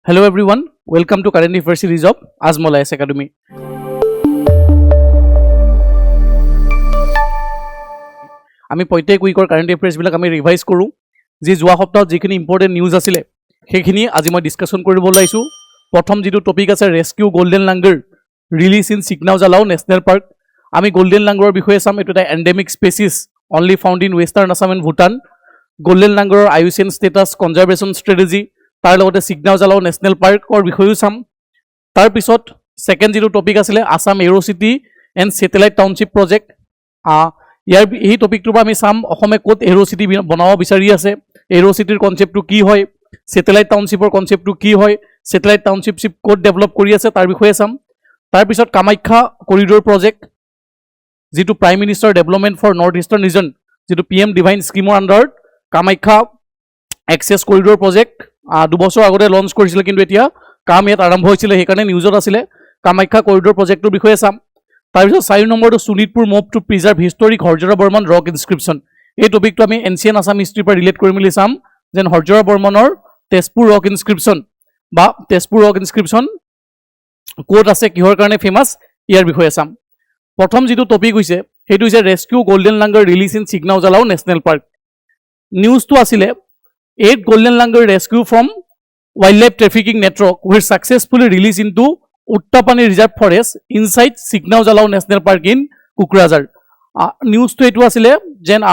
Hello everyone, welcome to Current Affairs series of Ajmal Academy. আমি প্ৰত্যেক উইকৰ current এফেয়াৰ্স বিলাক আমি ৰিভাইজ কৰো যে যোৱা সপ্তাহত যিখিনি ইম্পৰ্টেন্ট নিউজ আছিল সেইখিনি আজি মই ডিসকাশন কৰিব লাইছো প্ৰথম যেটো টপিক আছে rescue golden langur release in Sikna Jhalao national park আমি গোল্ডেন লাংগুৰৰ বিষয়ে চাম এটো এটা endemic species only found in western Assam and Bhutan golden লাংগুৰৰ আইউচিএন ষ্টেটাছ কনজাৰভেশ্যন ষ্ট্ৰেটেজি তাৰ লগতে সিকনা জলাও নেশনেল পাৰ্কৰ বিষয়েও চাম তাৰ পিছত সেকেন্ড যেটো টপিক আছিল আসাম এৰো সিটি এণ্ড স্যাটেলাইট টাউনশিপ প্ৰজেক্ট ইয়াৰ এই টপিকটোৰ পৰা আমি চাম অসমে কোত এৰো সিটি বনাব বিচাৰি আছে এৰো সিটিৰ কনসেপ্টটো কি হয় স্যাটেলাইট টাউনশিপৰ কনসেপ্টটো কি হয় স্যাটেলাইট টাউনশিপ কোত ডেভেলপ কৰি আছে তাৰ বিষয়ে চাম তাৰ পিছত কামাখ্যা কৰিডৰ প্ৰজেক্ট যেটো prime minister development for north eastern region যেটো PM-DevINE স্কিমৰ আন্ডাৰত কামাখ্যা এক্সেছ কৰিডৰ প্ৰজেক্ট 2 বছৰ আগতে লঞ্চ কৰিছিল কিন্তু এতিয়া কাম ইয়াত আৰম্ভ হৈছিল হেকাৰণে নিউজত আছিল কামাখ্যা কৰিডৰ প্ৰজেক্টৰ বিষয়ে চাম তাৰ পিছত 4 নম্বৰটো Sonitpur move to preserve historic Harjara Varman rock inscription এই টপিকটো আমি এনচিয়েন্ট আসাম হিষ্ট্ৰি পৰা ৰিলেট কৰি মিলি চাম যেন হৰজৰা বৰ্মনৰ তেজপুৰ ৰক ইনস্ক্ৰিপশ্যন বা তেজপুৰ ৰক ইনস্ক্ৰিপশ্যন কোড আছে কিহৰ কাৰণে ফেমাস ইয়াৰ বিষয়ে চাম প্ৰথম যেটো টপিক হৈছে হেতু হৈছে rescue golden langur release in Sikna Jhalao national park নিউজটো আছিল 8 golden langur rescue from wildlife trafficking network were successfully released into Uttapani Reserve Forest inside Sikhna Jwhwlao National Park in Kokrajhar. News to etu asile jen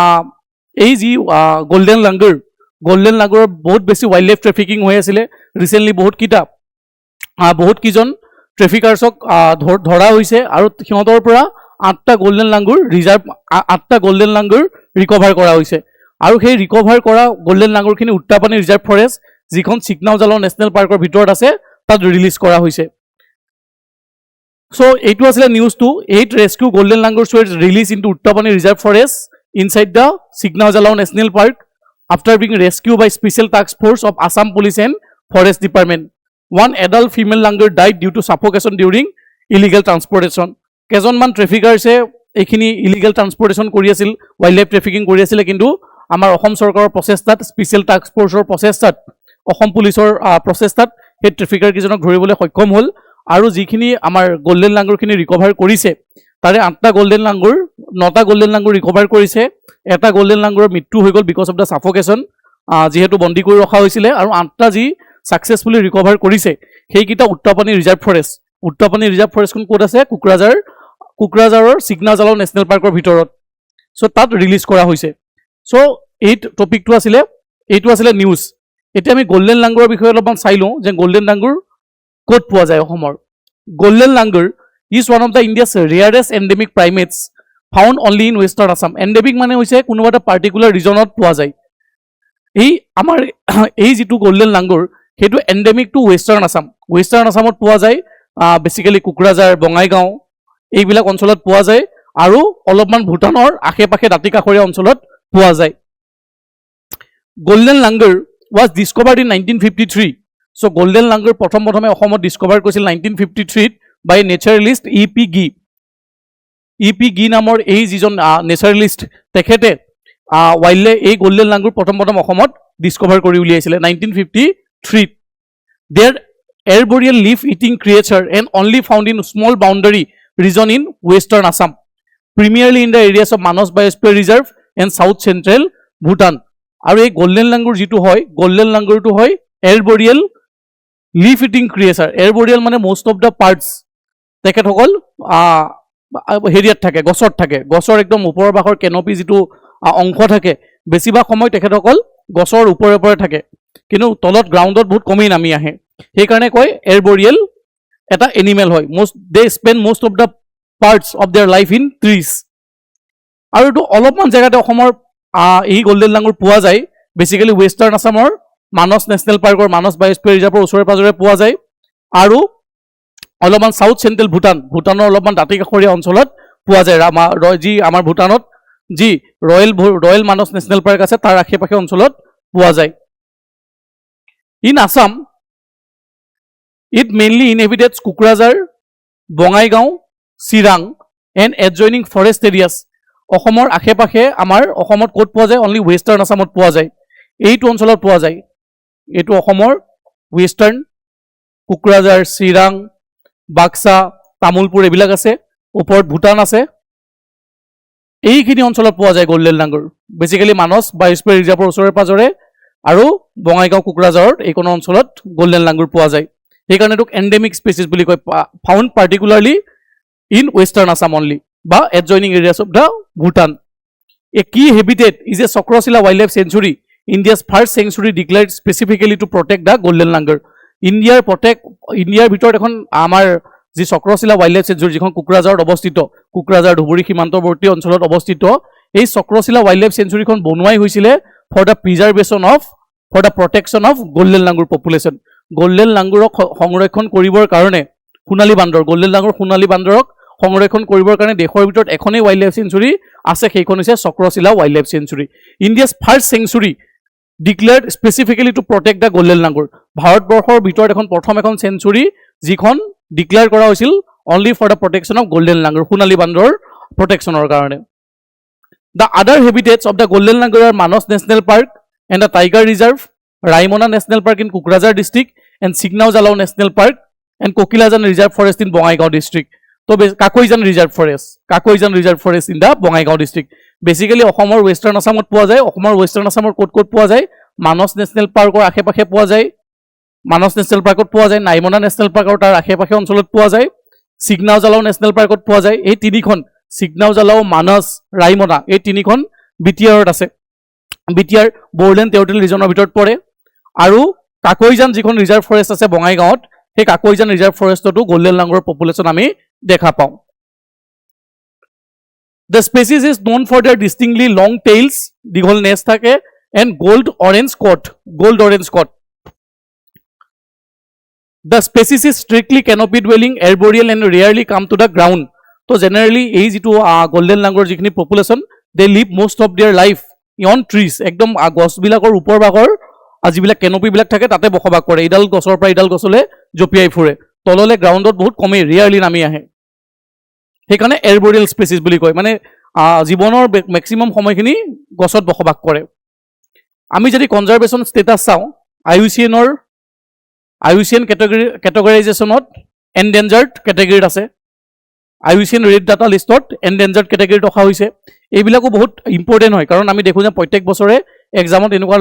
ei ji golden langur bahut beshi wildlife trafficking hoi asile recently bahut kijon traffickers ok dhora hoise aru hihotor pora 8ta golden langur reserve 8ta golden langur recover kora hoise আৰু সেই recover কৰা golden লাংগুৰখিনি উত্তাপানী reserve forest যিখন সিকনা Jhalao national পাৰ্কৰ ভিতৰত আছে তাত release কৰা হৈছে সো এইটো আছিল news to 8 rescue golden langurs were release into Ultapani reserve forest inside the Sikna Jhalao national park after being rescue by special task force of Assam police and forest department one adult female langur died due to suffocation during illegal transportation কেজনমান ট্ৰেফিকাৰ্ছে এইখিনি illegal ট্ৰান্সপোৰ্টেশন কৰি আছিল wild life trafficking কৰি আছিল কিন্তু আমাৰ অসম চৰকাৰৰ প্ৰচেষ্টাত স্পেশাল টাস্ক ফোৰ্সৰ প্ৰচেষ্টাত অসম পুলিচৰ প্ৰচেষ্টাত হে ট্ৰেফিকাৰ কিজনক ধৰিবলৈ সক্ষম হ'ল আৰু যিখিনি আমাৰ গোল্ডেন লাংগুৰখিনি ৰিকভাৰ কৰিছে তাৰে 8টা golden langur 9টা golden langur recover কৰিছে এটা গোল্ডেন লাংগুৰৰ মৃত্যু হৈ গ'ল বিকজ অফ দা সাফোকেশন যেহেতু বন্দী কৰি ৰখা হৈছিল আৰু 8টা যি সাকসেসফুলি ৰিকভাৰ কৰিছে সেইকিটা উত্তাপানী ৰিজাৰ্ভ ফৰেষ্ট কোন কোড আছে কোকৰাঝাৰৰ সিকনা জলাও নেশনেল পাৰ্কৰ ভিতৰত সো তাত ৰিলিজ কৰা হৈছে সো এই টপিকটো আছিল এইটো আছিল নিউজ এতিয়া আমি গোল্ডেন লাংগুৰৰ বিষয়ে অলপমান চাইলো যে গোল্ডেন লাংগুৰ কোড পোৱা যায় অসমৰ golden langur is one of the India's rarest endemic primates found only in western Assam endemic মানে হৈছে কোনোবা এটা পাৰ্টিকুলাৰ ৰিজনত পোৱা যায় এই আমাৰ এই যেটো গোল্ডেন লাংগুৰ হেতু এন্ডেমিক টু ওয়েস্টাৰ্ণ আসামত পোৱা যায় বেসিক্যালি কোকৰাঝাৰ বঙাইগাঁও এইবিলাক অঞ্চলত পোৱা যায় আৰু অলপমান ভুটানৰ আশেপাশে দাঁতিকাষৰীয়া অঞ্চলত পোৱা যায় golden langur was discovered in 1953 so golden langur প্ৰথমে অসমত ডিসকভাৰ কৰিছিল 1953 by naturalist EP Gi নামৰ এই যিজন নেচাৰেলিষ্ট তেখেতে ওয়াইল্ডে এই গোল্ডেন লাংগুৰ প্ৰথম অসমত ডিসকভাৰ কৰি উলিয়াইছিল 1953 their arboreal leaf eating creature and only found in small boundary region in western Assam primarily in the areas of Manas Biosphere Reserve and South Central Bhutan আৰু এই গোল্ডেন লাংগুৰ যেটো হয় golden লাংগুৰটো হয় এৰবৰিয়েল leaf eating ক্ৰিয়েচাৰ এৰবৰিয়েল মানে most of the parts তেখেত সকল হেৰিয়াত থাকে গছৰ একদম ওপৰৰ ভাগৰ কেনপি যেটো অংশ থাকে বেছিভাগ সময় তেখেত সকল গছৰ ওপৰে থাকে কিন্তু তলত গ্ৰাউণ্ডত বহুত কমেই নামি আহে সেই কাৰণে কয় এৰবৰিয়েল এটা এনিমেল হয় they spend most of the parts of there life in trees আৰু এটো অলপমান জায়গাতে অসমৰ এই গোল্ডেন লাংগুৰ পোৱা যায় বেসিক্যালি ওয়েস্টাৰ্ণ আসামৰ মানস নেশনেল পাৰ্কৰ মানস বায়োস্ফিয়াৰ ৰিজাৰ্ভৰ ওচৰে পাজৰে পোৱা যায় আৰু অলপমান সাউথ সেন্ট্ৰেল ভুটানৰ অলপমান দাঁতিকাষৰীয়া অঞ্চলত পোৱা যায় যি আমাৰ ভুটানত যি ৰয়েল মানস নেশনেল পাৰ্ক আছে তাৰ আশেপাশে অঞ্চলত পোৱা যায় in Assam it mainly inhabits Kokrajhar Bongaigaon Chirang and adjoining forest areas অসমৰ আশেপাশে আমাৰ অসমত কোড পোৱা যায় অনলি ওয়েস্টাৰ্ণ আসামত পোৱা যায় এইটো অঞ্চলত পোৱা যায় এইটো অসমৰ ওয়েস্টাৰ্ণ কোকৰাঝাৰ, চিৰাং, বাক্সা, তামুলপুৰ এইবিলাক আছে, ওপৰত ভূটান আছে। এইখিনি অঞ্চলত পোৱা যায় গোল্ডেন লাংগুৰ। বেচিকেলি মানস বায়োস্ফিয়াৰ ৰিজাৰ্ভৰ ওচৰে পাজৰে আৰু বঙাইগাঁও কোকৰাঝাৰত এইকোনো অঞ্চলত গোল্ডেন লাংগুৰ পোৱা যায়। সেইকাৰণে তোক এণ্ডেমিক স্পেচিছ বুলি কয়, found particularly in western Assam only বা adjoining areas of the Bhutan. A key habitat is a Socrosilla Wildlife Sanctuary, India's first sanctuary declared specifically to protect the golden langur. Indiaৰ ভিতৰত এখন আমাৰ যি Socrosilla Wildlife Sanctuary যিখন কোকৰাঝাৰত অৱস্থিত, কোকৰাঝাৰ ধুবুৰী সীমান্তৱৰ্তী অঞ্চলত অৱস্থিত, এই Socrosilla Wildlife Sanctuary খন বনোৱাই হৈছিলে for the protection of golden langur population. Golden লাংগুৰক সংৰক্ষণ কৰিবৰ কাৰণে সোণালী বান্দৰ, গোল্ডেন লাংগুৰ সোণালী বান্দৰক সংৰক্ষণ কৰিবৰ কাৰণে দেশৰ ভিতৰত এখনেই ৱাইল্ড লাইফ চেঞ্চুৰী আছে, সেইখন হৈছে Chakrashila wildlife sanctuary. India's first sanctuary declared specifically to protect the golden langur. ভাৰতবৰ্ষৰ ভিতৰত প্ৰথম এখন চেঞ্চুৰী যিখন ডিক্লেয়াৰ কৰা হৈছিল only for the protection of golden langur, সোণালী বান্দৰ প্ৰটেকশ্যনৰ কাৰণে। The other habitats of the golden langur are Manas national park and the tiger reserve, Raimona national park in Kokrajhar district and Sikna Jhalao national park and Kakoijana reserve forest in Bongaigaon district. তো Kakoijana reserve forest in the Bongaigaon district. Basically অসমৰ western আছামত পোৱা যায়। অসমৰ western আছামৰ ক'ত ক'ত পোৱা যায়? মানস নেশ্যনেল পাৰ্কৰ আশে পাশে পোৱা যায়, মানস নেশ্যনেল পাৰ্কত পোৱা যায়, নাইমনা নেশ্যনেল পাৰ্কৰ তাৰ আশে পাশে অঞ্চলত পোৱা যায়, চিগনা জালাও নেশ্যনেল পাৰ্কত পোৱা যায়। এই তিনিখন চিগনা জালাও, মানস, ৰাইমনা এই তিনিখন বিটিআৰত আছে। বিটিআৰ বড়োলেণ্ড টেৰিটৰিয়েল ৰিজনৰ ভিতৰত পৰে। আৰু কাকৈজান যিখন ৰিজাৰ্ভ ফৰেষ্ট আছে বঙাইগাঁৱত, সেই কাকৈজান ৰিজাৰ্ভ ফৰেষ্টতো গোল্ডেন লাংগুৰৰ পপুলেশ্যন আমি দেখা পাওঁ। The species is known for their distinctly long tails, দীঘল নেজ থাকে, and gold orange coat. The species is strictly canopy dwelling, arboreal and rarely come to the ground. So generally এই যিটো golden langur যিখিনি population, they live most of their life on trees, একদম গছবিলাকৰ ওপৰ ভাগৰ যিবিলাক কেনপিবিলাক থাকে তাতে বসবাস কৰে। ইডাল গছৰ পৰা ইডাল গছলৈ জঁপিয়াই ফুৰে, তললৈ গ্ৰাউণ্ডত বহুত কমেই ৰিয়াৰলি নামি আহে। সেইকাৰণে এৰবৰিয়েল স্পেচিছ বুলি কয়, মানে জীৱনৰ মেক্সিমাম সময়খিনি গছত বসবাস কৰে। আমি যদি কনজাৰ্ভেশ্যন ষ্টেটাছ চাওঁ, IUCN কেটেগৰাইজেশ্যনত এনডেঞ্জাৰ্ড কেটেগৰীত আছে, IUCN ৰেড ডাটা লিষ্টত এনডেঞ্জাৰ্ড কেটেগৰীত ৰখা হৈছে। এইবিলাকো বহুত ইম্পৰ্টেণ্ট হয়, কাৰণ আমি দেখোঁ যে প্ৰত্যেক বছৰে এক্সামত এনেকুৱা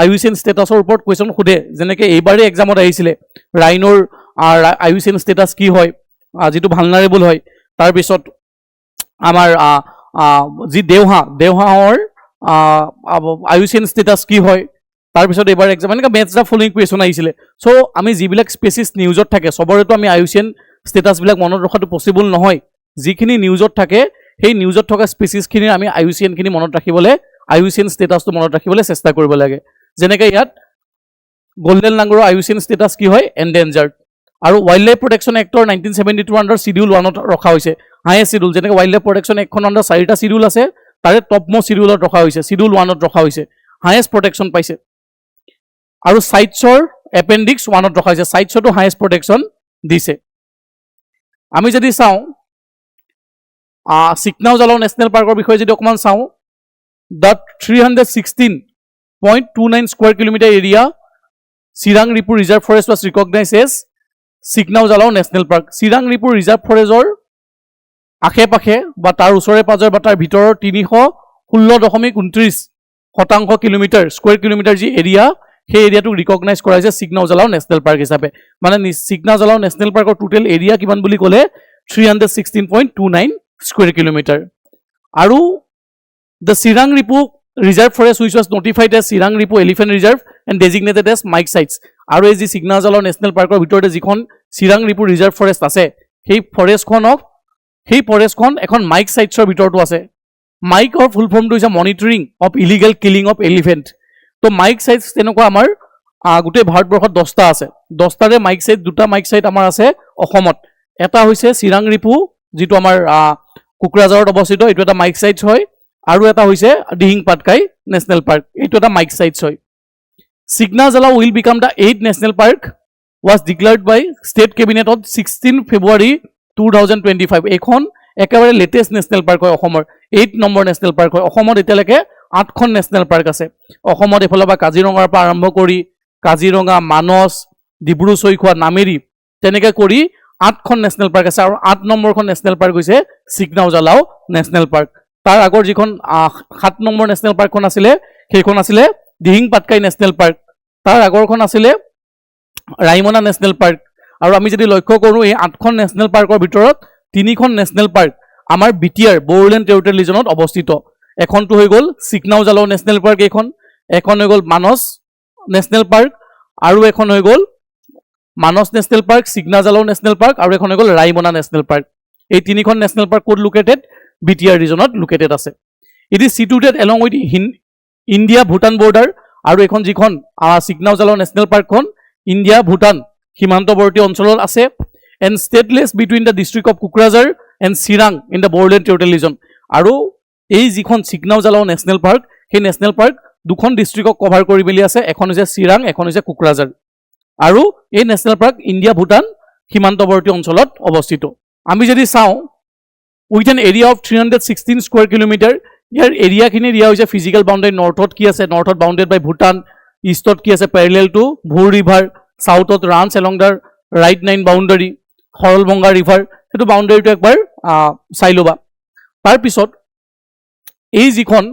IUCN ষ্টেটাছৰ ওপৰত কুৱেশ্যন সোধে। যেনেকৈ এইবাৰেই এক্সামত আহিছিলে ৰাইনৰ IUCN ষ্টেটাছ কি হয়, যিটো ভালনাৰেবল হয়। তাৰপিছত আমাৰ যি দেওহাঁহৰ IUCN ষ্টেটাছ কি হয়, তাৰপিছত এইবাৰ এক্সাম এনেকৈ মেথছ দ্য ফলোইং কুৱেশ্যন আহিছিলে। চ' আমি যিবিলাক স্পেচিছ নিউজত থাকে চবৰেতো আমি IUCN ষ্টেটাছবিলাক মনত ৰখাটো পচিবল নহয়। যিখিনি নিউজত থাকে সেই নিউজত থকা স্পেচিছখিনি আমি IUCNখিনি মনত ৰাখিবলৈ, IUCN ষ্টেটাছটো মনত ৰাখিবলৈ চেষ্টা কৰিব লাগে। যেনেকৈ ইয়াত গোল্ডেন লাংগুৰৰ IUCN ষ্টেটাছ কি হয়? এনডেঞ্জাৰ্ড। আৰু ৱাইল্ড লাইফ প্ৰটেকশ্যন এক্টৰ 1972 আণ্ডাৰ চিডিউল 1ত ৰখা হৈছে, হায়েষ্ট চিডিউল। যেনেকৈ ৱাইল্ড লাইফ প্ৰটেকশ্যন এক্টখন আণ্ডাৰ 4টা চিডিউল আছে, তাৰে টপ মষ্ট চিডিউলত ৰখা হৈছে, চিডিউল 1ত ৰখা হৈছে, হায়েষ্ট প্ৰটেকশ্যন পাইছে। আৰু চাইটছৰ এপেণ্ডিক্স 1ত ৰখা হৈছে, চাইটছতো হায়েষ্ট প্ৰটেকশ্যন দিছে। আমি যদি চাওঁ চিকনা জালাও নেশ্যনেল পাৰ্কৰ বিষয়ে যদি অকণমান চাওঁ, the 316.29 square kilometre area Chirang Ripu reserve forest was recognise as Sikna জালাও national park. Chirang Ripu reserve ফৰেষ্টৰ আশে পাশে বা তাৰ ওচৰে পাজৰে বা তাৰ ভিতৰৰ 316.29 কিলোমিটাৰ স্কোৱাৰ কিলোমিটাৰ যি এৰিয়া, সেই এৰিয়াটোক ৰিকগনাইজ কৰা হৈছে চিকনা জালাও নেশ্যনেল পাৰ্ক হিচাপে। মানে চিকনা জালাও নেশ্যনেল পাৰ্কৰ টোটেল এৰিয়া কিমান বুলি ক'লে 316.29 স্কোৱাৰ কিলোমিটাৰ। আৰু the Chirang Ripu reserve forest which was notified as Chirang Ripu elephant reserve and designated as MIKE sites. আৰু এই যি চিকনা জালাও নেশ্যনেল পাৰ্কৰ ভিতৰতে যিখন চিৰাং ৰিপু ৰিজাৰ্ভ ফৰেষ্ট আছে, সেই ফৰেষ্টখন এখন মাইক চাইটছৰ ভিতৰতো আছে। মাইকৰ ফুল ফৰ্মটো হৈছে monitoring of illegal killing of elephant. তো মাইক চাইটছ তেনেকুৱা আমাৰ গোটেই ভাৰতবৰ্ষত 10টা আছে। 10টাৰে মাইক চাইট, 2টা মাইক চাইট আমাৰ আছে অসমত। এটা হৈছে চিৰাং ৰিপু, যিটো আমাৰ কোকৰাঝাৰত অৱস্থিত, এইটো এটা মাইক চাইটছ হয়। আৰু এটা হৈছে দিহিং পাটকাই নেশ্যনেল পাৰ্ক, এইটো এটা মাইক চাইটছ হয়। Sikna Jhalao will become the 8th national park was declared by state কেবিনেটত 16 ফেব্ৰুৱাৰী 2025। এইখন একেবাৰে লেটেষ্ট নেশ্যনেল পাৰ্ক হয়, অসমৰ 8 নম্বৰ নেশ্যনেল পাৰ্ক হয়। অসমত এতিয়ালৈকে 8খন নেশ্যনেল পাৰ্ক আছে। অসমত এইফালৰ পৰা কাজিৰঙাৰ পৰা আৰম্ভ কৰি কাজিৰঙা, মানস, ডিব্ৰু চৈখোৱা নামেৰি তেনেকৈ কৰি 8খন নেশ্যনেল পাৰ্ক আছে আৰু 8 নম্বৰখন নেশ্যনেল পাৰ্ক হৈছে চিকনা উজালাও নেশ্যনেল পাৰ্ক তাৰ আগৰ যিখন 7 নম্বৰ নেশ্যনেল পাৰ্কখন আছিলে সেইখন আছিলে দিহিং পাটকাই নেশ্যনেল পাৰ্ক তাৰ আগৰখন আছিলে ৰাইমনা নেশ্যনেল পাৰ্ক আৰু আমি যদি লক্ষ্য কৰোঁ এই 8খন নেশ্যনেল পাৰ্কৰ ভিতৰত 3খন নেশ্যনেল পাৰ্ক আমাৰ বিটিআৰ বড়োলেণ্ড টেৰিটৰিয়েল ৰিজনত অৱস্থিত এখনটো হৈ গ'ল চিকনা উজালাও নেশ্যনেল পাৰ্ক এখন হৈ গ'ল মানস নেশ্যনেল পাৰ্ক আৰু এখন হৈ গ'ল Manas national park Sikhna Jwhwlao national park আৰু এখন হৈ গ'ল ৰাইমনা নেশ্যনেল পাৰ্ক এই 3খন নেশ্যনেল পাৰ্ক ক'ত লোকেটেড বিটিআৰ ৰিজনত লোকেটেড আছে it is situated along with India Bhutan border আৰু এখন যিখন চিকনা উজালাও নেশ্যনেল পাৰ্কখন ইণ্ডিয়া ভূটান সীমান্তৱৰ্তী অঞ্চলত আছে and stretches between the district of Kokrajhar and Chirang in the Bodoland territorial region আৰু এই যিখন চিকনা উজালাও নেশ্যনেল পাৰ্ক সেই নেশ্যনেল পাৰ্ক দুখন ডিষ্ট্ৰিক্টক কভাৰ কৰি মেলি আছে এখন হৈছে চিৰাং এখন হৈছে কোকৰাঝাৰ আৰু এই নেশ্যনেল পাৰ্ক ইণ্ডিয়া ভূটান সীমান্তৱৰ্তী অঞ্চলত অৱস্থিত আমি যদি চাওঁ with an area of 316 square kilometre ইয়াৰ এৰিয়াখিনি দিয়া হৈছে ফিজিকেল বাউণ্ডাৰী নৰ্থত কি আছে নৰ্থত বাউণ্ডেড বাই ভূটান ইষ্টত কি আছে পেৰেলেল টু ভূ ৰিভাৰ সাউথত runs along the right 9 boundary Saralbhanga river সেইটো বাউণ্ডাৰীটো একবাৰ চাই ল'বা তাৰপিছত এই যিখন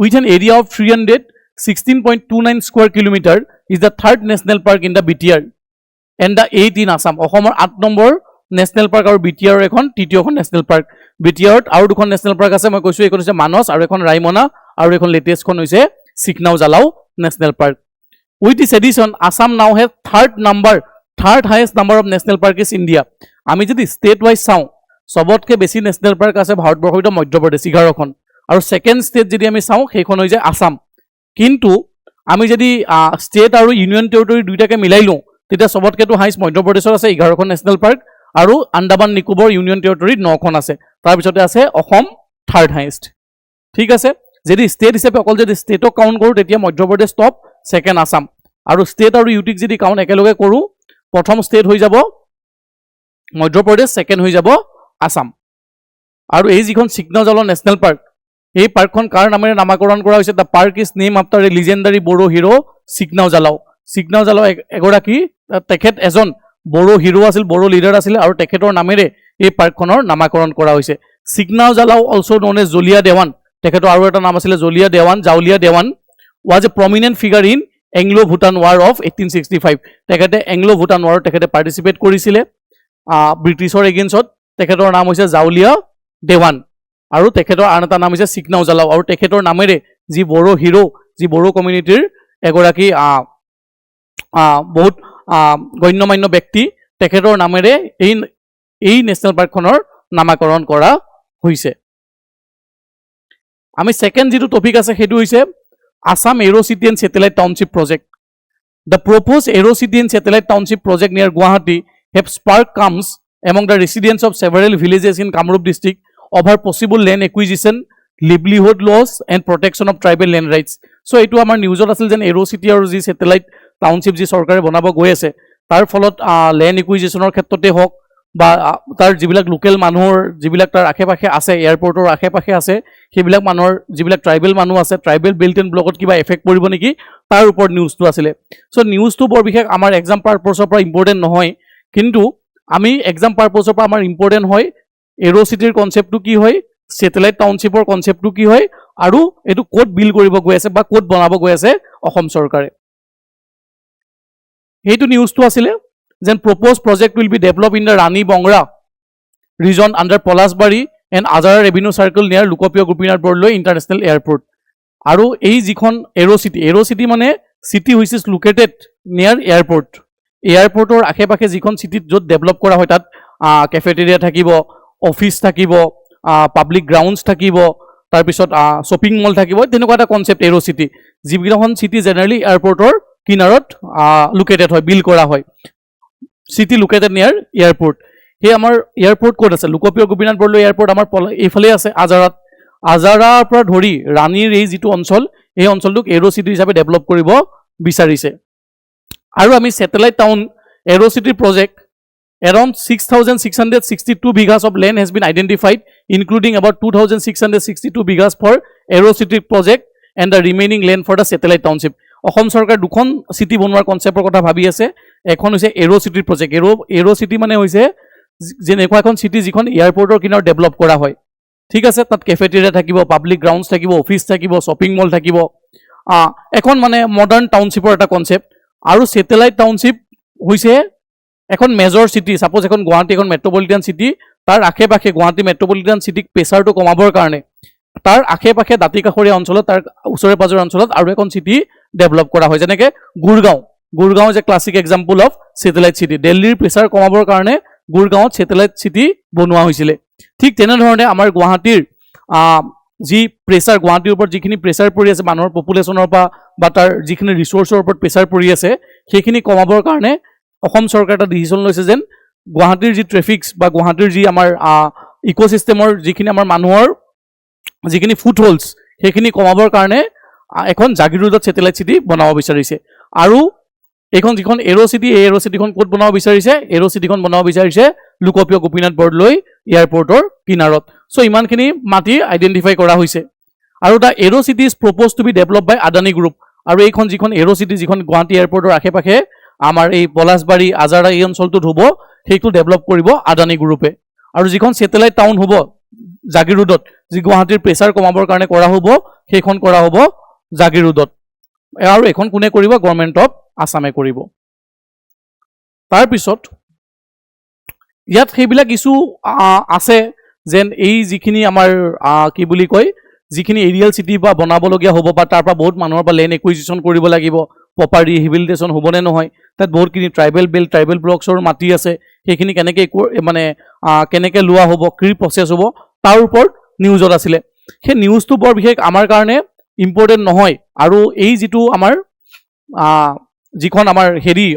with an area of 316.29 square kilometre is the third national park in the BTR and the 8 in Assam অসমৰ 8 নম্বৰ নেশ্যনেল পাৰ্ক আৰু বিটিআৰৰ এখন তৃতীয়খন নেশ্যনেল পাৰ্ক বিটিআৰত আৰু দুখন নেশ্যনেল পাৰ্ক আছে মই কৈছোঁ এইখন হৈছে মানস আৰু এখন ৰাইমনা আৰু এখন লেটেষ্টখন হৈছে Sikhna Jwhwlao national park with this addition Assam now have third highest number of national park is India আমি যদি ষ্টেট ৱাইজ চাওঁ চবতকৈ বেছি নেশ্যনেল পাৰ্ক আছে ভাৰতবৰ্ষৰ মধ্যপ্ৰদেশ 11খন আৰু ছেকেণ্ড ষ্টেট যদি আমি চাওঁ সেইখন হৈছে আছাম কিন্তু আমি যদি ষ্টেট আৰু ইউনিয়ন টেৰিটৰি দুইটাকে মিলাই লওঁ তেতিয়া চবতকৈতো হাইষ্ট মধ্যপ্ৰদেশত আছে 11খন নেশ্যনেল পাৰ্ক আৰু আন্দামান নিকোবৰ ইউনিয়ন টেৰিটৰিত 9খন আছে তাৰপিছতে আছে অসম থাৰ্ড হাইয়েষ্ট ঠিক আছে যদি ষ্টেট হিচাপে অকল যদি ষ্টেটক কাউণ্ট কৰোঁ তেতিয়া মধ্যপ্ৰদেশ টপ ছেকেণ্ড আছাম আৰু ষ্টেট আৰু ইউটিক যদি কাউণ্ট একেলগে কৰোঁ প্ৰথম ষ্টেট হৈ যাব মধ্যপ্ৰদেশ ছেকেণ্ড হৈ যাব আছাম আৰু এই যিখন চিকনা উজালাও নেশ্যনেল পাৰ্ক এই পাৰ্কখন কাৰ নামেৰে নামাকৰণ কৰা হৈছে the park is name after a legendary Bodo hero Sikhna Jwhwlao এগৰাকী তেখেত এজন বড়ো হিৰো আছিল বড়ো লিডাৰ আছিল আৰু তেখেতৰ নামেৰে এই পাৰ্কখনৰ নামাকৰণ কৰা হৈছে Sikhna Jwhwlao also' known as Jalia Dewan তেখেতৰ আৰু এটা নাম আছিলে Jalia Dewan was a prominent figure in Anglo Bhutan war of 1865 তেখেতে এংলো ভূটান ৱাৰত তেখেতে পাৰ্টিচিপেট কৰিছিলে ব্ৰিটিছৰ এগেইনষ্টত তেখেতৰ নাম হৈছে জাউলিয়া দেৱান আৰু তেখেতৰ আন এটা নাম হৈছে চিকনা উজালাও আৰু তেখেতৰ নামেৰে যি বড়ো হিৰো যি বড়ো কমিউনিটিৰ এগৰাকী বহুত গণ্যমান্য ব্যক্তি তেখেতৰ নামেৰে এই নেশ্যনেল পাৰ্কখনৰ নামাকৰণ কৰা হৈছে আমি ছেকেণ্ড যিটো টপিক আছে সেইটো হৈছে Assam Aero City and Satellite Township Project. The proposed Aero City and Satellite Township Project near Guwahati have sparked calms among the residents of several villages in Kamrup district over possible land acquisition, livelihood loss and protection of tribal land rights. So etu amar newsot asil jen Aero City aru ji satellite township ji sarkare banabo goi ase tar folot land acquisition or khetrote hok বা তাৰ যিবিলাক local মানুহৰ যিবিলাক তাৰ আশে পাশে আছে এয়াৰপৰ্টৰ আশে পাশে আছে সেইবিলাক মানুহৰ যিবিলাক ট্ৰাইবেল মানুহ আছে ট্ৰাইবেল বেল্ট এণ্ড ব্লকত কিবা এফেক্ট পৰিব নেকি তাৰ ওপৰত নিউজটো আছিলে সো নিউজটো বৰ বিশেষ আমাৰ এক্সাম পাৰপছৰ পৰা ইম্পৰ্টেণ্ট নহয় কিন্তু আমি এক্সাম পাৰপছৰ পৰা আমাৰ ইম্পৰ্টেণ্ট হয় এৰো চিটিৰ কনচেপ্টটো কি হয় সেটেলাইট টাউনশ্বিপৰ কনচেপ্টটো কি হয় আৰু এটো কোড বিল কৰিব গৈ আছে বা কোড বনাব গৈ আছে অসম চৰকাৰে এইটো নিউজটো আছিলে then proposed project will be developed in the Rani Bongra region under Polasbari and Ajara Revenue Circle near Lukopio Gopinath Borloi International Airport. Aru ei jikhon Aero City mane city which is located near airport. Airport or akhe pakhe jikhon city jot develop kora hoy tat cafeteria thakibo, office thakibo, public grounds thakibo, tar pisot shopping mall thakibo tenuka eta concept Aero City. Jibikhon city generally airport or kinarot located hoy build kora hoy. City located near airport. Here our airport code আছে লুকপিয় Gopinath Bordoloi airport আমাৰ এইফালে আছে আজাৰাৰ পৰা ধৰি ৰাণীৰ এই যিটো অঞ্চল এই অঞ্চলটোক এৰো সিটি হিচাপে ডেভেলপ কৰিব বিচাৰিছে আৰু আমি satellite town arrow city project around 6662 বিঘাস of land has been identified including about 2662 বিঘাস for aero city project and the remaining land for the satellite township Assam চৰকাৰে দুখন চিটি বনোৱাৰ কনচেপ্টৰ কথা ভাবি আছে এখন হৈছে এৰো চিটি প্ৰজেক্ট এৰো চিটি মানে হৈছে যেনেকুৱা এখন চিটি যিখন এয়াৰপৰ্টৰ কিনাৰত ডেভেলপ কৰা হয় ঠিক আছে তাত কেফেটেৰিয়া থাকিব পাব্লিক গ্ৰাউণ্ডছ থাকিব অফিচ থাকিব শ্বপিং মল থাকিব এখন মানে মডাৰ্ণ টাউনশ্বিপৰ এটা কনচেপ্ট আৰু সেটেলাইট টাউনশ্বিপ হৈছে এখন মেজৰ চিটি সাপোজ এখন গুৱাহাটী এখন মেট্ৰপলিটান চিটি তাৰ আশে-পাশে গুৱাহাটী মেট্ৰপলিটান চিটিক প্ৰেছাৰটো কমাবৰ কাৰণে তাৰ আশে-পাশে দাঁতিকাষৰীয়া অঞ্চলত তাৰ ওচৰে পাজৰে অঞ্চলত আৰু এখন চিটি ডেভেলপ কৰা হয় যেনেকৈ গুৰগাঁও যে classic example of satellite city দিল্লীৰ প্ৰেছাৰ কমাবৰ কাৰণে গুৰগাঁৱত সেটেলাইট চিটি বনোৱা হৈছিল ঠিক তেনেধৰণে আমাৰ গুৱাহাটীৰ যি প্ৰেছাৰ গুৱাহাটীৰ ওপৰত যিখিনি প্ৰেছাৰ পৰি আছে মানুহৰ পপুলেশ্যনৰ পৰা বা তাৰ যিখিনি ৰিচোৰ্চৰ ওপৰত প্ৰেছাৰ পৰি আছে সেইখিনি কমাবৰ কাৰণে অসম চৰকাৰে এটা ডিচিশ্যন লৈছে যেন গুৱাহাটীৰ যি ট্ৰেফিক্স বা গুৱাহাটীৰ যি আমাৰ ইক'চিষ্টেমৰ যিখিনি আমাৰ মানুহৰ যিখিনি ফুট হোলছ সেইখিনি কমাবৰ কাৰণে এখন জাগিৰোডত সেটেলাইট চিটি বনাব বিচাৰিছে আৰু এইখন যিখন এৰো চিটি এই এৰো চিটিখন ক'ত বনাব বিচাৰিছে এৰো চিটিখন বনাব বিচাৰিছে লোকপ্ৰিয় গোপীনাথ বৰদলৈ এয়াৰপৰ্টৰ কিনাৰত সো ইমানখিনি মাটি আইডেন্টিফাই কৰা হৈছে আৰু the aero city is propose to be develop by Adani group আৰু এইখন যিখন এৰো চিটি যিখন গুৱাহাটী এয়াৰপৰ্টৰ আশে-পাশে আমাৰ এই পলাশবাৰী আজাৰা এই অঞ্চলটোত হ'ব সেইটো ডেভেলপ কৰিব আদানী গ্ৰুপে আৰু যিখন সেটেলাইট টাউন হ'ব জাগিৰোডত যি গুৱাহাটীৰ প্ৰেছাৰ কমাবৰ কাৰণে কৰা হ'ব সেইখন কৰা হ'ব জাগিৰোডত আৰু এখন কোনে কৰিব গভৰ্ণমেণ্ট অফ আসামে কৰিব তাৰপিছত ইয়াত সেইবিলাক ইছ্যু আছে যেন এই যিখিনি আমাৰ কি বুলি কয় যিখিনি এৰিয়েল চিটি বা বনাবলগীয়া হ'ব বা তাৰ পৰা বহুত মানুহৰ পৰা লেণ্ড একুইজিশ্যন কৰিব লাগিব প্ৰপাৰ ৰিহেবিলিটেশ্যন হ'বনে নহয় তাত বহুতখিনি ট্ৰাইবেল ব্লকছৰ মাটি আছে সেইখিনি কেনেকৈ মানে কেনেকৈ লোৱা হ'ব কি প্ৰচেছ হ'ব তাৰ ওপৰত নিউজত আছিলে সেই নিউজটো বৰ বিশেষ আমাৰ কাৰণে ইম্পৰ্টেণ্ট নহয় আৰু এই যিটো আমাৰ যিখন আমাৰ হেৰি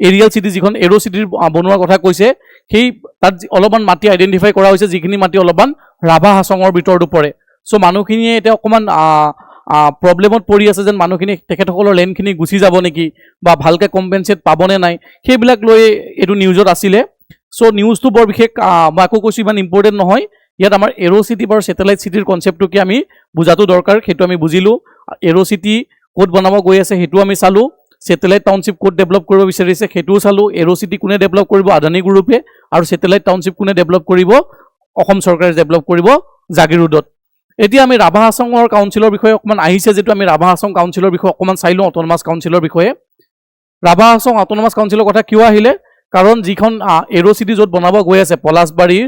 এৰিয়েল চিটি যিখন এৰো চিটিৰ বনোৱাৰ কথা কৈছে সেই তাত অলপমান মাটি আইডেণ্টিফাই কৰা হৈছে যিখিনি মাটি অলপমান ৰাভা হাছঙৰ ভিতৰতো পৰে সো মানুহখিনিয়ে এতিয়া অকণমান প্ৰব্লেমত পৰি আছে যেন মানুহখিনি তেখেতসকলৰ লেণ্ডখিনি গুচি যাব নেকি বা ভালকৈ কম্পেনচেট পাবনে নাই সেইবিলাক লৈ এইটো নিউজত আছিলে সো নিউজটো বৰ বিশেষ মই আকৌ কৈছোঁ ইমান ইম্পৰ্টেণ্ট নহয় ইয়াত আমাৰ এৰো চিটি বা সেটেলাইট চিটিৰ কনচেপ্টটো কি আমি বুজাটো দৰকাৰ সেইটো আমি বুজিলোঁ এৰো চিটি ক'ত বনাব গৈ আছে সেইটো আমি চালোঁ সেটেলাইট টাউনশ্বিপ ক'ত ডেভেলপ কৰিব বিচাৰিছে সেইটোও চালোঁ এৰো চিটি কোনে ডেভেলপ কৰিব আদানী গ্ৰুপে আৰু সেটেলাইট টাউনশ্বিপ কোনে ডেভেলপ কৰিব অসম চৰকাৰে ডেভেলপ কৰিব জাগিৰোডত এতিয়া আমি ৰাভা হাছঙৰ কাউন্সিলৰ বিষয়ে অকণমান আহিছে যেটো আমি ৰাভা হাছং কাউন্সিলৰ বিষয়ে অকণমান চাই লওঁ অট'নমাছ কাউন্সিলৰ বিষয়ে ৰাভা হাছং অট'নমাছ কাউন্সিলৰ কথা কিয় আহিলে কাৰণ যিখন এৰো চিটি য'ত বনাব গৈ আছে পলাশবাৰীৰ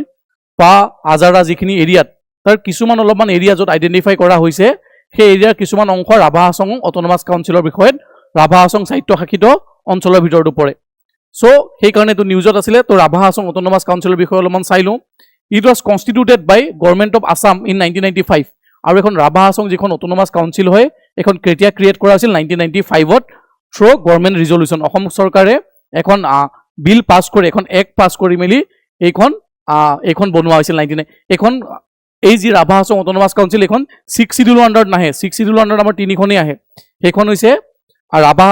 বা আজাৰা যিখিনি এৰিয়াত তাৰ কিছুমান অলপমান এৰিয়া য'ত আইডেণ্টিফাই কৰা হৈছে সেই এৰিয়াৰ কিছুমান অংশ ৰাভা হাছং অট'নমাছ কাউন্সিলৰ বিষয়ত ৰাভা হাছং স্বায়ত্তশাসিত অঞ্চলৰ ভিতৰতো পৰে সো সেইকাৰণে এইটো নিউজত আছিলে তো ৰাভা হাছং অট'নমাছ কাউন্সিলৰ বিষয়ে অলপমান চাই লওঁ It was constituted by Government of Assam in 1995 আৰু এখন ৰাভা হাছং যিখন অট'নমাছ কাউন্সিল হয় এখন কেতিয়া ক্ৰিয়েট কৰা হৈছিল 1995ত থ্ৰু গভৰ্ণমেণ্ট ৰিজলিউশ্যন অসম চৰকাৰে এখন বিল পাছ কৰি এখন এক্ট পাছ কৰি মেলি এইখন বনোৱা হৈছিল 99 এখন এই যি ৰাভা হাছং অট'নমাছ কাউন্সিল এখন 6 শিডিউলৰ আণ্ডাৰত নাহে 6 শিডিউলৰ আণ্ডাৰত আমাৰ তিনিখনেই আহে সেইখন হৈছে ৰাভা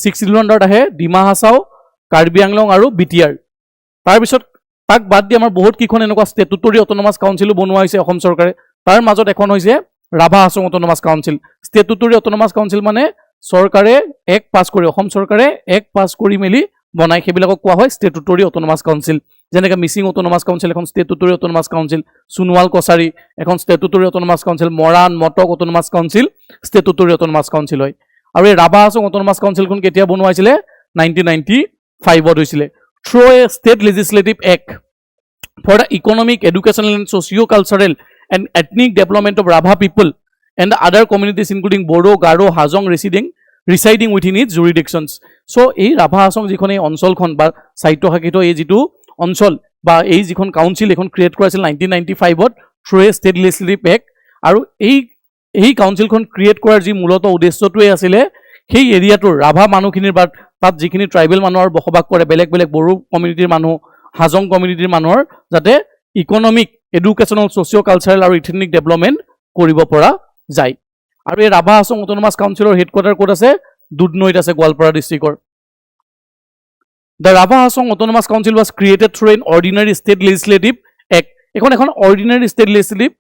6 শিডিউলৰ আণ্ডাৰত আহে ডিমা হাছাও কাৰ্বি আংলং আৰু বিটিআৰ তাৰপিছত তাক বাদ দি আমাৰ বহুত কিখন এনেকুৱা ষ্টেটুটৰী অট'নমাছ কাউন্সিলো বনোৱা হৈছে অসম চৰকাৰে তাৰ মাজত এখন হৈছে Rabha Hasong autonomous council statutory autonomous council মানে চৰকাৰে এক্ট পাছ কৰি অসম চৰকাৰে এক্ট পাছ কৰি মেলি বনাই সেইবিলাকক কোৱা হয় ষ্টেটুটৰী অট'নমাছ কাউন্সিল যেনেকৈ মিচিং অট'নমাছ কাউন্সিল এখন statutory autonomous council Sonowal Kachari এখন statutory autonomous council Moran Matak autonomous council statutory autonomous council হয় আৰু এই ৰাভা হাছং অট'নমাছ কাউন্সিলখন কেতিয়া বনোৱা হৈছিলে 1995ত হৈছিলে through a state legislative act for the economic, educational and socio-cultural and ethnic development of Rabha people and the other communities including Bodo, Garo, Hajong residing within its jurisdictions. So, এই ৰাভা হাছং যিখন এই অঞ্চলখন বা স্বায়ত্তশাসিত এই যিটো অঞ্চল বা এই যিখন কাউন্সিল এখন ক্ৰিয়েট কৰা হৈছিল 1995ত through a state legislative act আৰু এই কাউন্সিলখন ক্ৰিয়েট কৰাৰ যি মূলত উদ্দেশ্যটোৱে আছিলে সেই এৰিয়াটোৰ ৰাভা মানুহখিনিৰ বা তাত যিখিনি ট্ৰাইবেল মানুহৰ বসবাস কৰে বেলেগ বড়ো কমিউনিটিৰ মানুহ হাজং কমিউনিটিৰ মানুহৰ যাতে ইকনমিক এডুকেশ্যনেল ছ'চিঅ' কালচাৰেল আৰু ইথনিক ডেভেলপমেণ্ট কৰিব পৰা যায় আৰু এই ৰাভা হাছং অট'নমাছ কাউন্সিলৰ হেডকোৱাৰ্টাৰ ক'ত আছে দুধনৈত আছে গোৱালপাৰা ডিষ্ট্ৰিক্টৰ the Rabha Hasong autonomous council was created through N ordinary state legislative act এখন অৰ্ডিনাৰী ষ্টেট লেজিছলেটিভ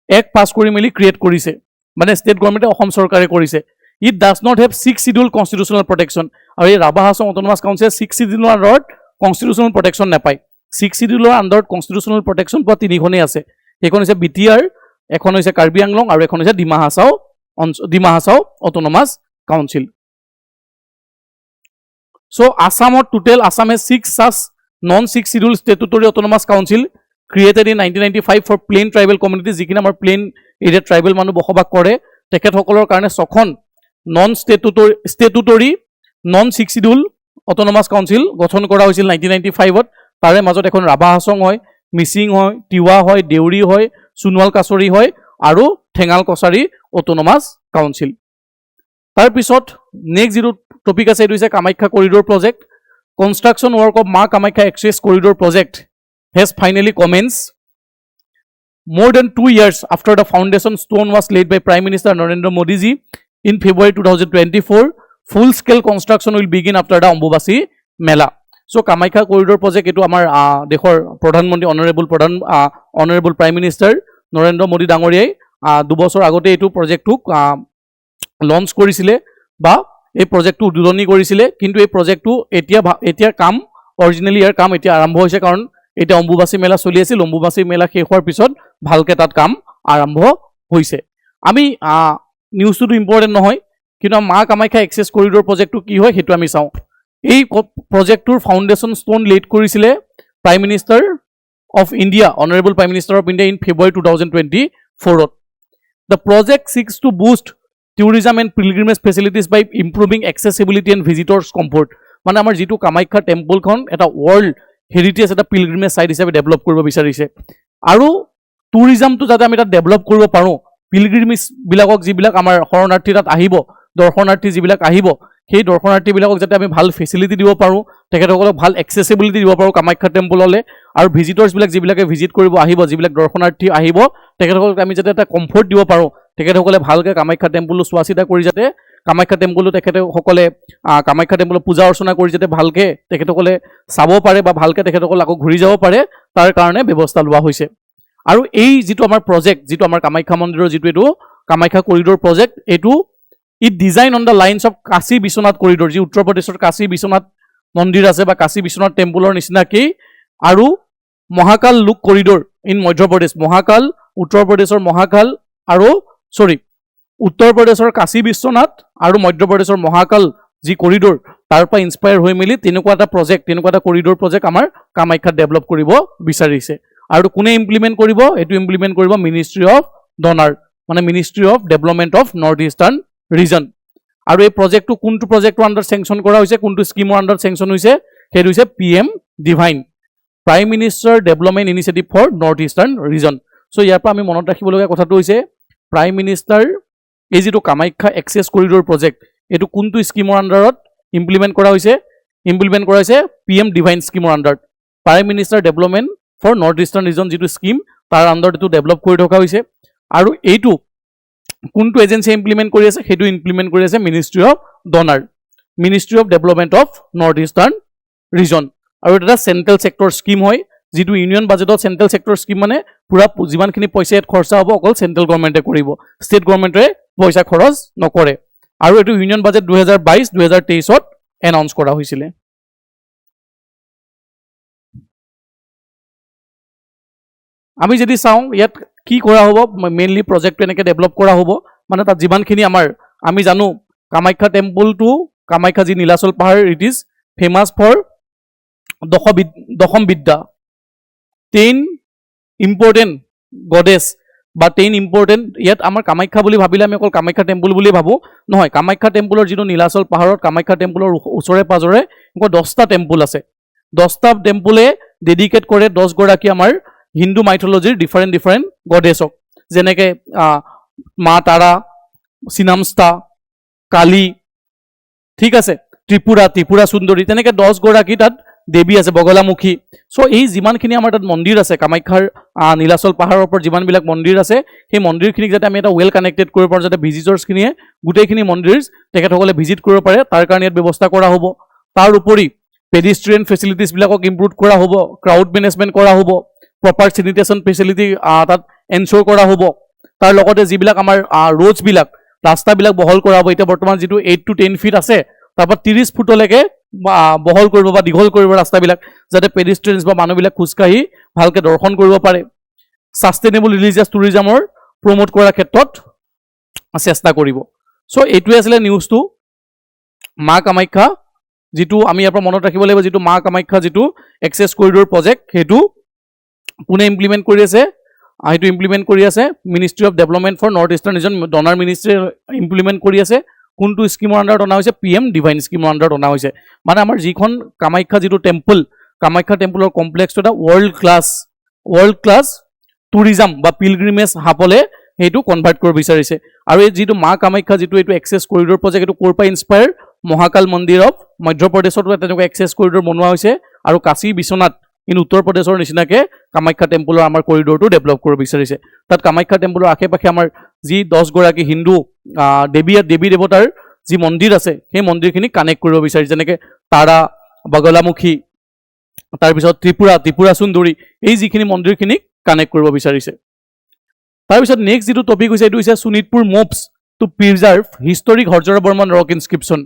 এক্ট পাছ কৰি মেলি ক্ৰিয়েট কৰিছে মানে ষ্টেট গভৰ্ণমেণ্টে অসম চৰকাৰে কৰিছে It does not have 6th schedule constitutional protection. আৰু এই ৰাভা হাছং অটোনমাস কাউন্সিলে 6th schedule আন্ডাৰত constitutional protection নাপায় 6th schedule আন্ডাৰত constitutional protection পোৱা তিনিখনেই আছে এখন হৈছে BTR এখন হৈছে কাৰ্বি আংলং আৰু এখন হৈছে Dima Hasao autonomous council so Assam total Assam has 6 such non-6th schedule statutory autonomous council created in 1995 for plain tribal communities যিকিনা আমাৰ plain area tribal মানুহ বসবাস কৰে তেখেতসকলৰ কাৰণে ছখন non-statutory non-6th schedule autonomous council গঠন কৰা হৈছিল 1995 ত তাৰে মাজত এখন ৰাভা হাছং হয় মিচিং হয় তিৱা হয় দেউৰী হয় সুনৱাল কাছৰী হয় আৰু ঠেঙাল কছাৰী autonomous council তাৰ পিছত নেক্সট যিটো টপিক আছে এটো হৈছে Kamakhya corridor project construction work of Ma Kamakhya Access Corridor Project has finally commenced more than 2 years after the foundation stone was laid by Prime Minister Narendra Modi ji in February 2024 full scale construction will begin after the Ambubasi Mela so Kamakhya Corridor Project etu amar dekhor pradhan mantri honorable Prime Minister Narendra Modi dangoriyai 2 বছৰ আগতে এটো প্ৰজেক্টক launch কৰিছিলে বা এই প্ৰজেক্টটো উদ্বোধনী কৰিছিলে কিন্তু এই প্ৰজেক্টটো এতিয়া কাম অৰিজিনালি ইয়াৰ কাম এতিয়া আৰম্ভ হৈছে কাৰণ এটা অম্বুবাসী মেলা চলি আছিল অম্বুবাসী মেলা শেষ হোৱাৰ পিছত ভালকে তাত কাম আৰম্ভ হৈছে আমি নিউজটো ইম্পৰ্টেন্ট নহয় কিন্তু মা কামাখ্যা এক্সেছ কৰিডৰ প্ৰজেক্টটো কি হয় হেতু আমি চাও এই প্ৰজেক্টটোৰ ফাউন্ডেশন ষ্টোন লেড কৰিছিলে prime minister of India honourable prime minister of India in February 2024 The project seeks to boost tourism and pilgrimage facilities by improving accessibility and visitors comfort. মানে আমাৰ যেটো কামাখ্যা টেম্পল খন এটা ওয়াৰ্ল্ড হেৰিটেজ এটা pilgrimage site হিচাপে develop কৰিব বিচাৰিছে আৰু টুৰিজমটো যাতে আমি এটা ডেভেলপ কৰিব পাৰো পিলগ্ৰিমেজ বিলাকক যিবিলাক আমাৰ শৰণাৰ্থী তাত আহিব দৰ্শনাৰ্থী যিবিলাক আহিব সেই দৰ্শনাৰ্থী বিলাকক যাতে আমি ভাল ফেসিলিটি দিব পাৰো তেখেতসকলক ভাল এক্সেসিবিলিটি দিব পাৰো কামাখ্যা টেম্পললে আৰু ভিজিটৰ্স বিলাক যিবিলাকে ভিজিট কৰিব আহিব যিবিলাক দৰ্শনাৰ্থী আহিব তেখেতসকলক আমি যাতে এটা কমফৰ্ট দিব পাৰো তেখেতসকলে ভালকে কামাখ্যা টেম্পলটো চোৱাচিতা কৰি যাতে কামাখ্যা টেম্পলটো তেখেতসকলে কামাখ্যা টেম্পলৰ পূজা অৰ্চনা কৰি যাতে ভালকে তেখেতসকলে চাব পাৰে বা ভালকে তেখেতসকল আকৌ ঘূৰি যাব পাৰে তাৰ কাৰণে ব্যৱস্থা লোৱা হৈছে আৰু এই যেটো আমাৰ প্ৰজেক্ট যেটো আমাৰ কামাখ্যা মন্দিৰৰ যেটো এটো কামাখ্যা কৰিডৰ প্ৰজেক্ট এটো It designed on the lines of Kashi Vishwanath corridor ji Uttar Pradeshor Kashi Vishwanath mondir ase ba Kashi Vishwanath temple or nisna ki aru Mahakal look corridor in Madhya Pradesh Mahakal Uttar Pradeshor Mahakal aru Uttar Pradeshor Kashi Vishwanath aru Madhya Pradeshor Mahakal ji corridor tar pa inspire hoi mili tinukwa eta project tinukwa eta corridor project amar Kamakhya develop koribo bisarise aru kune implement koribo etu implement koribo Ministry of Donor mane Ministry of Development of Northeastern region আৰু এই প্ৰজেক্টটো কোনটো প্ৰজেক্টৰ under sanction কৰা হৈছে কোনটো স্কিমৰ under sanction হৈছে হেতু হৈছে PM-DevINE prime minister development initiative for north eastern region so ইয়াৰ পৰা আমি মনত ৰাখিবলগীয়া কথাটো হৈছে প্ৰাইম মিনিষ্টাৰ এই যেটো কামাখ্যা এক্সেছ কৰিডৰ প্ৰজেক্ট এটো কোনটো স্কিমৰ আন্ডাৰত ইমপ্লিমেন্ট কৰা হৈছে PM-DevINE স্কিমৰ আন্ডাৰত prime minister development for north eastern region যেটো স্কিম তাৰ আন্ডাৰত এটো ডেভেলপ কৰি থকা হৈছে আৰু এইটো কোনটো এজেন্সি ইমপ্লিমেন্ট কৰি আছে হেতু ইমপ্লিমেন্ট কৰি আছে ministry of DoNER ministry of development of north eastern region আৰু এটা সেন্ট্ৰেল সেক্টৰ স্কিম হয় যেটো ইউনিয়ন বাজেটত সেন্ট্ৰেল সেক্টৰ স্কিম মানে পুৰা যিমানখিনি পইচা ইয়াত খৰচা হ'ব অকল সেন্ট্ৰেল গভৰ্ণমেণ্টে কৰিব ষ্টেট গভৰ্ণমেণ্টে পইচা খৰচ নকৰে আৰু এটো ইউনিয়ন বাজেট 2022-2023 ত এনাউন্স কৰা হৈছিল আমি যদি চাও ইয়াত কি কৰা হ'ব মেইনলি প্ৰজেক্ট এনেকে ডেভেলপ কৰা হ'ব মানে তাত যিমানখিনি আমাৰ আমি জানো কামাখ্যা টেম্পল টু কামাখ্যা জি নীলাচল পাহাৰ ইট ইজ ফেমাস ফৰ দশম বিদ্যা 10 ইম্পৰ্টেন্ট গডেছ বা 10 ইম্পৰ্টেন্ট ইয়াত আমাৰ কামাখ্যা বুলি ভাবিলে আমি অকল কামাখ্যা টেম্পল বুলি ভাবো নহয় কামাখ্যা টেম্পলৰ যিটো নীলাচল পাহাৰত কামাখ্যা টেম্পলৰ ওচৰে পাজৰে 10টা টেম্পল আছে 10টা টেম্পলে ডেডিকেট কৰে 10 গৰাকী আমাৰ Hindu mythology different goddesses যেনেকে মা তাৰা সিনামস্তা কালী ঠিক আছে ত্ৰিপুৰা সুন্দৰী তেনেকে 10 গৰাকী তাত দেৱী আছে বগলামুখী সো এই যিমানখিনি আমাৰ তাত মন্দিৰ আছে কামাখ্যাৰ নীলাচল পাহাৰৰ ওপৰত যিমান বিলাক মন্দিৰ আছে সেই মন্দিৰখিনিক যাতে আমি এটা ওয়েল কানেক্টেড কৰিব পাৰো যাতে ভিজিটৰ্স খিনিয়ে গুটেইখিনি মন্দিৰ তেখেতসকলে ভিজিট কৰিব পাৰে তাৰ কাৰণে ইয়াত ব্যৱস্থা কৰা হ'ব তাৰ উপৰি পেডিষ্ট্ৰিয়ান ফেসিলিটিজ বিলাকক ইমপ্ৰুভ কৰা হ'ব ক্ৰাউড মেনেজমেন্ট কৰা হ'ব proper sanitation facility তাত এনশোৰ কৰা হ'ব তাৰ লগতে যিবিলাক আমাৰ ৰোডছ বিলাক ৰাস্তাবিলাক বহল কৰা হ'ব এতিয়া বৰ্তমান যেটো 8 to 10 ফিট আছে তাৰপৰা 30 ফুটলৈকে বহল কৰিব বা দীঘল কৰিব ৰাস্তাবিলাক যাতে পেডিষ্ট্ৰিয়ানছ বা মানুহবিলাক খুজকাহি ভালকে দৰ্শন কৰিব পাৰে সাস্টেইনেবল ৰিলিজিয়াছ টুৰিজমৰ প্ৰমোট কৰাৰ ক্ষেত্ৰত চেষ্টা কৰিব সো এইটোৱে আছিল নিউজটো মা কামাখ্যা যেটো আমি ইয়াৰ পৰা মনত ৰাখিব লাগিব যেটো মা কামাখ্যা যেটো এক্সেছ কৰিডৰ প্ৰজেক্ট হেতু কোনে ইমপ্লিমেন্ট কৰি আছে হেতু ইমপ্লিমেন্ট কৰি আছে ministry of development for north eastern region DoNER ministry implement কৰি আছে কোনটো স্কিমৰ আন্ডাৰত অনা হৈছে PM-DevINE স্কিমৰ আন্ডাৰত অনা হৈছে মানে আমাৰ যিখন কামাখ্যা যেটো টেম্পল কামাখ্যা টেম্পলৰ কমপ্লেক্সটো এটা ওয়াৰ্ল্ড ক্লাস টুৰিজম বা পিলগ্ৰিমেজ হাবলে হেতু কনভাৰ্ট কৰিব বিচাৰিছে আৰু এই যেটো মা কামাখ্যা যেটো এটো এক্সেছ কৰিডৰ প্ৰজেক্ট এটো কৰপা ইনস্পায়াৰ মহাকাল মন্দিৰ অফ মধ্যপ্ৰদেশত তেনেকুৱা এক্সেছ কৰিডৰ বনোৱা হৈছে আৰু কাশী বিশ্বনাথ ইন উত্তৰ প্ৰদেশৰ নিচিনাকে কামাখ্যা টেম্পলৰ আমাৰ কৰিডৰটো ডেভেলপ কৰিব বিচাৰিছে তাত কামাখ্যা টেম্পলৰ আশে-পাশে আমাৰ যি 10 গৰাকী হিন্দু দেৱী দেৱতাৰ যি মন্দিৰ আছে সেই মন্দিৰখিনি কানেক্ট কৰিব বিচাৰিছে যেনেকে তাৰা বগলামুখী তাৰ পিছত ত্ৰিপুৰা সুন্দৰী এই যিখিনি মন্দিৰখিনি কানেক্ট কৰিব বিচাৰিছে তাৰ পিছত নেক্সট যেটো টপিক হৈছে এটো হৈছে Sonitpur moves to preserve historic Harjara Varman rock inscription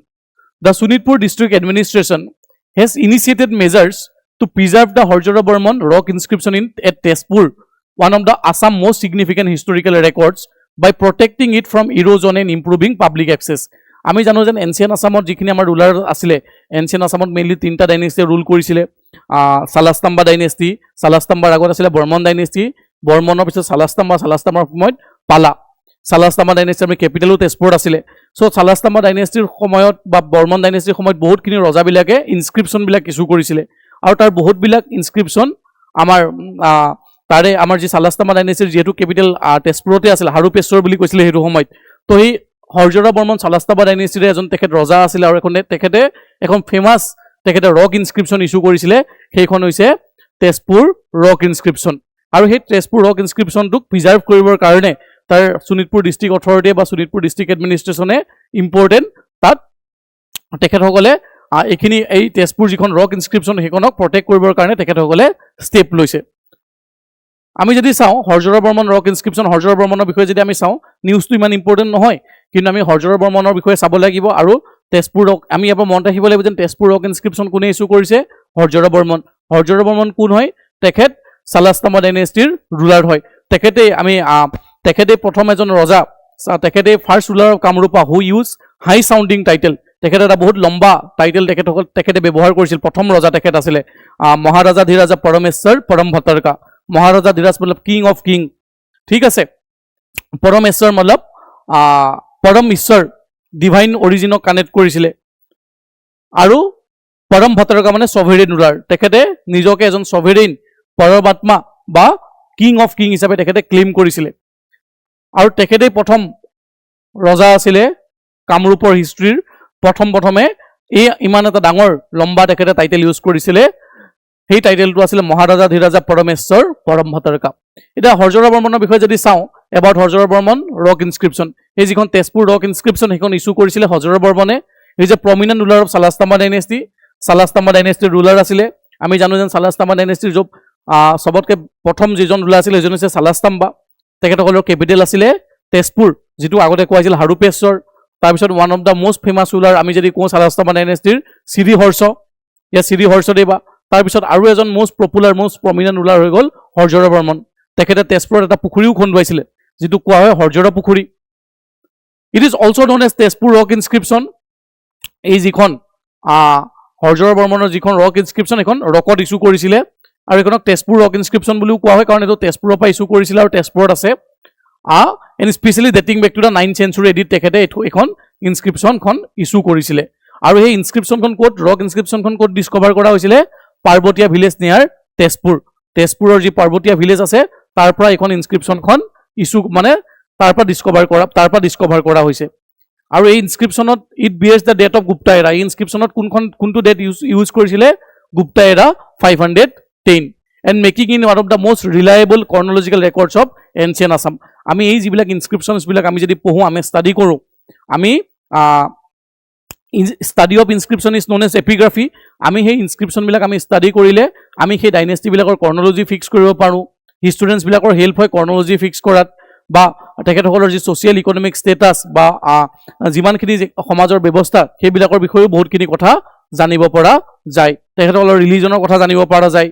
The Sunitpur District Administration has initiated measures to preserve the Harjara Varman Rock Inscription at Tezpur, one of the Assam most significant historical records, by protecting it from erosion and improving public access. আমি জানো যে ancient আসামত যিখিনি আমাৰ ruler আছিল ancient আসামত mainly তিনটা dynasty rule কৰিছিল সালাস্তাম্বা ডাইনেষ্টি সালাস্তাম্বাৰ আগত আছিল বৰ্মন ডাইনেষ্টি বৰ্মনৰ পিছত সালাস্তাম্বাৰ সময়ত পালা সালাস্তাম্বা ডাইনেষ্টি আমাৰ কেপিটেলো তেজপুৰত আছিল সো সালাস্তাম্বা ডাইনেষ্টিৰ সময়ত বা বৰ্মন ডাইনেষ্টিৰ সময়ত বহুতখিনি ৰজাবিলাকে ইনস্ক্ৰিপশ্যন বিলাক ইছ্যু কৰিছিল আৰু তাৰ বহুতবিলাক ইনস্ক্ৰিপশ্যন আমাৰ তাৰে আমাৰ যি সালাস্তাম্বা ডাইনেষ্টিৰ যেটো কেপিটেল তেজপুৰতে আছিল হাৰুপেশ্বৰ বুলি কৈছিল হেতু সময়ত তো এই হৰজৰা বৰ্মন সালাস্তাম্বা ডাইনেষ্টিৰ এজন তেখেত ৰজা আছিল আৰু তেখেতে এখন ফেমাস তেখেতে ৰক ইনস্ক্ৰিপশ্যন ইছ্যু কৰিছিল সেইখন হৈছে তেজপুৰ ৰক ইনস্ক্ৰিপশ্যন আৰু সেই তেজপুৰ ৰক ইনস্ক্ৰিপশ্যনটোক প্ৰিজাৰ্ভ কৰিবৰ কাৰণে তাৰ সুনিতপুৰ ডিস্ট্ৰিক্ট অথৰিটি বা সুনিতপুৰ ডিস্ট্ৰিক্ট এডমিনিষ্ট্ৰেশ্যনে ইম্পৰ্টেণ্ট তাত তেখেতসকলে এইখিনি এই তেজপুৰ যিখন ৰক ইনস্ক্ৰিপশ্যন সেইখনক প্ৰটেক্ট কৰিবৰ কাৰণে তেখেতসকলে ষ্টেপ লৈছে আমি যদি চাওঁ হৰজৰা বৰ্মন ৰক ইনস্ক্ৰিপশ্যন হৰজৰা বৰ্মনৰ বিষয়ে যদি আমি চাওঁ নিউজটো ইমান ইম্পৰ্টেণ্ট নহয় কিন্তু আমি হৰজৰা বৰ্মনৰ বিষয়ে চাব লাগিব আৰু তেজপুৰ ৰক আমি ইয়াৰ পৰা মনত ৰাখিব লাগিব যে তেজপুৰ ৰক ইনস্ক্ৰিপশ্যন কোনে ইছ্যু কৰিছে হৰজৰা বৰ্মন কোন হয় তেখেত সালাস্তাম্বা ডাইনেষ্টিৰ ৰুলাৰ হয় তেখেতে প্ৰথম এজন ৰজা তেখেতে first ruler of Kamarupa who use high sounding title তেখেতে এটা বহুত লম্বা টাইটেল তেখেতে ব্যৱহাৰ কৰিছিল প্ৰথম ৰজা তেখেত আছিল মহাৰাজা ধীৰাজা পৰমেশ্বৰ পৰম ভট্টাৰকা মহাৰাজা ধীৰাজ মতলব কিং অফ কিং ঠিক আছে পৰমেশ্বৰ মতলব পৰম ঈশ্বৰ ডিভাইন অৰিজিনক কানেক্ট কৰিছিল আৰু পৰম ভট্টাৰকা মানে সভেৰেইন ৰুলাৰ তেখেতে নিজকে এজন সভেৰেইন পৰমাত্মা বা কিং অফ কিং হিচাপে তেখেতে ক্লেইম কৰিছিল আৰু তেখেতে প্ৰথম ৰজা আছিল কামৰূপৰ হিষ্ট্ৰীৰ প্ৰথমে এই ইমান এটা ডাঙৰ লম্বা তেখেতে টাইটেল ইউজ কৰিছিল সেই টাইটেলটো আছিল মহাৰাজা ধীৰাজা পৰমেশ্বৰ পৰম ভট্টাৰকা এটা হৰজৰা বৰ্মনৰ বিষয়ে যদি চাওঁ এবাউট হৰজৰা বৰ্মন ৰক ইনস্ক্ৰিপশ্যন এই যিখন তেজপুৰ ৰক ইনস্ক্ৰিপশ্যন সেইখন ইছ্যু কৰিছিল হৰজৰা বৰ্মনে এই যে প্ৰমিনেণ্ট ৰুলাৰ অফ সালাস্তাম্বা ডাইনেষ্টিৰ ৰুলাৰ আছিল আমি জানো যে সালাস্তাম্বা ডাইনেষ্টিৰ সবতকে প্ৰথম যিজন ৰুলাৰ আছিল এজন হৈছে সালাস্তাম্বা তেখেতসকলৰ কেপিটেল আছিল তেজপুৰ যেটো আগতে কোৱা হৈছিল হাৰুপেশ্বৰ তাৰপিছত one of the most famous ruler আমি যদি কওঁ সালাস্তাম্বা ডাইনেষ্টিৰ শ্ৰী হৰ্ষদেৱা তাৰপিছত আৰু এজন most popular most prominent ruler হৈ গ'ল হৰজৰা বৰ্মন তেখেতে তেজপুৰত এটা পুখুৰীও খন্দুৱাইছিল যেটো কোৱা হয় হৰজৰা পুখুৰী it is also' known as Tezpur rock inscription এই যিখন হৰজৰা বৰ্মনৰ যিখন ৰক ইনস্ক্ৰিপশ্যন এখন ৰকত ইছ্যু কৰিছিলে আৰু এখনক তেজপুৰ ৰক ইনস্ক্ৰিপশ্যন বুলিও কোৱা হয় কাৰণ এইটো তেজপুৰৰ পৰা ইছ্যু কৰিছিল আৰু তেজপুৰত আছে and specially dating back to the 9th century AD তেখেতে এখন ইনস্ক্ৰিপশ্যনখন ইছ্যু কৰিছিলে আৰু সেই ইনস্ক্ৰিপশ্যনখন ৰক ইনস্ক্ৰিপশ্যনখন ক'ত ডিস্কভাৰ কৰা হৈছিলে পাৰ্বতীয়া ভিলেজ নিয়াৰ তেজপুৰৰ যি পাৰ্বতীয়া ভিলেজ আছে তাৰ পৰা এখন ইনস্ক্ৰিপশ্যনখন ইছ্যু মানে তাৰ পৰা ডিস্কভাৰ কৰা হৈছে আৰু এই ইনস্ক্ৰিপশ্যনত it bears the date of Gupta era এই ইনস্ক্ৰিপশ্যনত কোনটো ডেট ইউজ কৰিছিলে গুপ্তা এৰা 510 and making in one of the most reliable chronological records of ancient Assam আমি এই যিবিলাক ইনস্ক্ৰিপশ্যনছ বিলাক আমি যদি পঢ়ো আমি ষ্টাডি কৰোঁ আমি study of inscription is known as epigraphy আমি সেই ইনস্ক্ৰিপশ্যন বিলাক আমি ষ্টাডি কৰিলে আমি সেই ডাইনেষ্টি বিলাকৰ ক্ৰনলজি ফিক্স কৰিব পাৰো হিষ্টৰিয়ানছ বিলাকৰ হেল্প হয় ক্ৰনলজি ফিক্স কৰাত বা তেখেতসকলৰ যি ছ'চিয়েল ইকনমিক ষ্টেটাছ বা যিমানখিনি সমাজৰ ব্যৱস্থা সেইবিলাকৰ বিষয়েও বহুতখিনি কথা জানিব পৰা যায় তেখেতসকলৰ ৰিলিজনৰ কথা জানিব পৰা যায়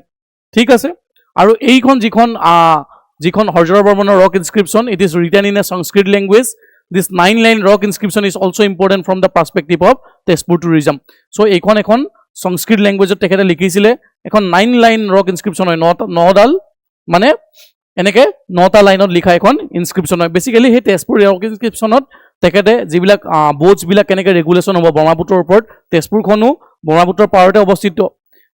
ঠিক আছে আৰু এইখন যিখন হৰজৰা বৰ্মনৰ rock inscription it is written in a Sanskrit language this 9-line rock inscription is also' important from the perspective of Tezpur tourism so' এইখন এখন সংস্কৃত লেংগুৱেজত তেখেতে লিখিছিলে এখন 9-line ৰক ইনস্ক্ৰিপশ্যন হয় নডাল মানে এনেকৈ 9টা লাইনত লিখা এখন ইনস্ক্ৰিপশ্যন হয় বেচিকেলি সেই তেজপুৰ ৰক ইনস্ক্ৰিপশ্যনত তেখেতে যিবিলাক বোটছবিলাক কেনেকৈ ৰেগুলেশ্যন হ'ব ব্ৰহ্মপুত্ৰৰ ওপৰত তেজপুৰখনো ব্ৰহ্মপুত্ৰৰ পাৰতে অৱস্থিত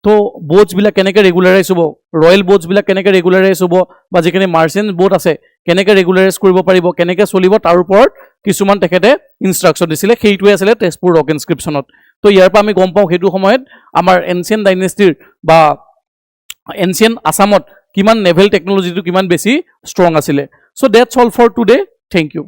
তো বোটছবিলাক কেনেকৈ ৰেগুলাৰাইজ হ'ব ৰয়েল বোটছবিলাক কেনেকৈ ৰেগুলাৰাইজ হ'ব বা যিখিনি মাৰ্চেণ্ট বোট আছে কেনেকৈ ৰেগুলাৰাইজ কৰিব পাৰিব কেনেকৈ চলিব তাৰ ওপৰত কিছুমান তেখেতে ইনষ্ট্ৰাকশ্যন দিছিলে সেইটোৱে আছিলে তেজপুৰ ৰক ইনস্ক্ৰিপশ্যনত তো ইয়াৰ পৰা আমি গম পাওঁ সেইটো সময়ত আমাৰ এনচিয়েণ্ট ডাইনেষ্টিৰ বা এনচিয়েণ্ট আছামত কিমান নেভেল টেকন'লজিটো কিমান বেছি ষ্ট্ৰং আছিলে so' that's all for today thank U